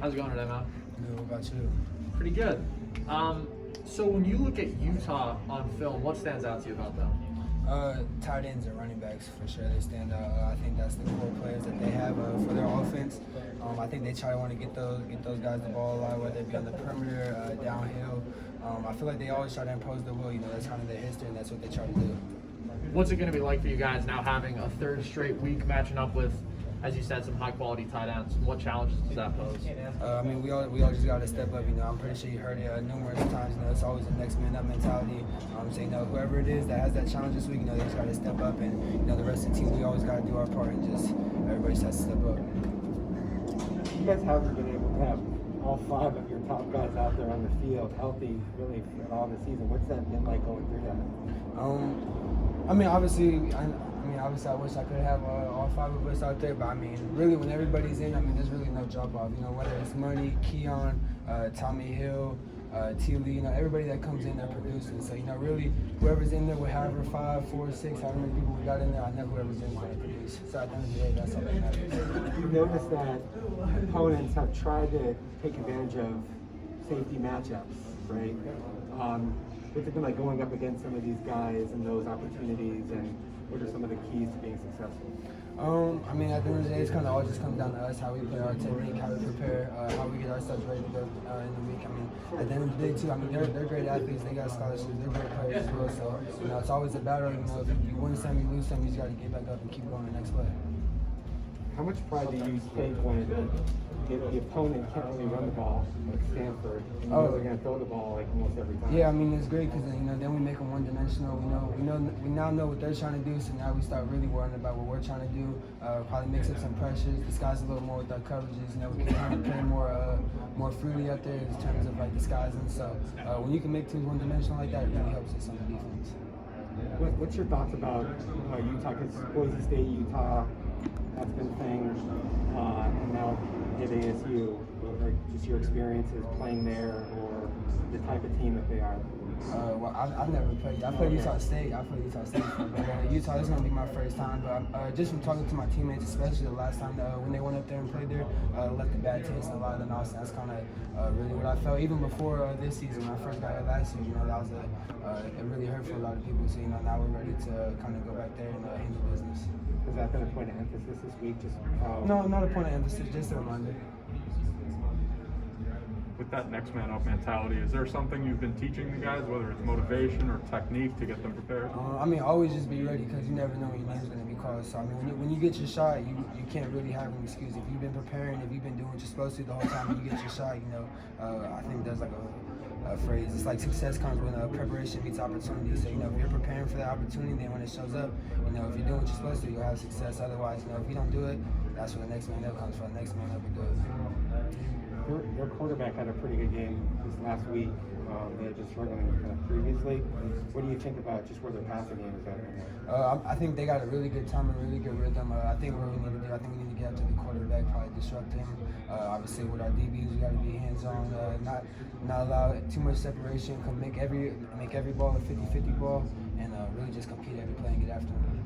How's it going today, man? Good, what about you? Pretty good. So when you look at Utah on film, what stands out to you about them? Tight ends and running backs, for sure, they stand out. I think that's the core players that they have for their offense. I think they try to want to get those guys the ball a lot, whether it be on the perimeter, downhill. I feel like they always try to impose their will. That's kind of their history, and that's what they try to do. What's it going to be like for you guys now having a third straight week matching up with, as you said, some high-quality tight ends? What challenges does that pose? We all just got to step up. I'm pretty sure you heard it numerous times. It's always a next man up mentality. So whoever it is that has that challenge this week, they just got to step up, and the rest of the team, we always got to do our part, and just everybody just has to step up. You guys haven't been able to have all 5 of your top guys out there on the field healthy really for all the season. What's that been like going through that? Obviously, I wish I could have all 5 of us out there, but really, when everybody's in, there's really no drop off. Whether it's Money, Keon, Tommy Hill, T. Lee, everybody that comes in, they're producing. So, really, whoever's in there, with however 5, 4, 6, however many people we got in there, I know whoever's in there to produce. So at the end of the day, that's all that matters. You've noticed that opponents have tried to take advantage of safety matchups, right? What's it been like going up against some of these guys and those opportunities, and what are some of the keys to being successful? At the end of the day, it's kind of all just comes down to us, how we play our technique, how we prepare, how we get ourselves ready to go in the week. At the end of the day, too, they're great athletes. They got scholarships. They're great players as well. So, it's always a battle. If you win some, you lose some, you just got to get back up and keep going the next play. How much pride do you take when the opponent can't really run the ball, like Stanford, and they're going to throw the ball like almost every time? Yeah, it's great because then we make them one-dimensional. We now know what they're trying to do, so now we start really worrying about what we're trying to do. Probably mix up some pressures, disguise a little more with our coverages. We can kind of play more freely out there in terms of disguising. So when you can make teams one-dimensional like that, it really helps us on the defense. What's your thoughts about Utah? Because Boise State, Utah, that's been a thing, and now at ASU, just your experiences playing there, or the type of team that they are? I've never played. I played Utah State. Utah is going to be my first time. But just from talking to my teammates, especially the last time when they went up there and played there, left a bad taste in a lot of the nonsense. That's kind of really what I felt. Even before this season, when I first got here last year, that was it really hurt for a lot of people. So now we're ready to kind of go back there and handle business. Is that been a point of emphasis this week? No, not a point of emphasis. Just a reminder. With that next man up mentality, is there something you've been teaching the guys, whether it's motivation or technique, to get them prepared? Always just be ready, because you never know when your name's going to be called. So when you get your shot, you can't really have an excuse. If you've been preparing, if you've been doing what you're supposed to the whole time, when you get your shot, I think there's like a phrase. It's like success comes when preparation meets opportunity. So if you're preparing for that opportunity, then when it shows up, if you're doing what you're supposed to, you'll have success. Otherwise, if you don't do it, that's when the next man up comes from. The next man up will do it. Your quarterback had a pretty good game this last week. They had just struggling previously. What do you think about just where their passing game is at right now? I think they got a really good time and really good rhythm. I think what we need to do, we need to get after the quarterback, probably disrupt him. Obviously, with our DBs, we got to be hands-on, not allow too much separation. Make every ball a 50-50 ball, and really just compete every play and get after him.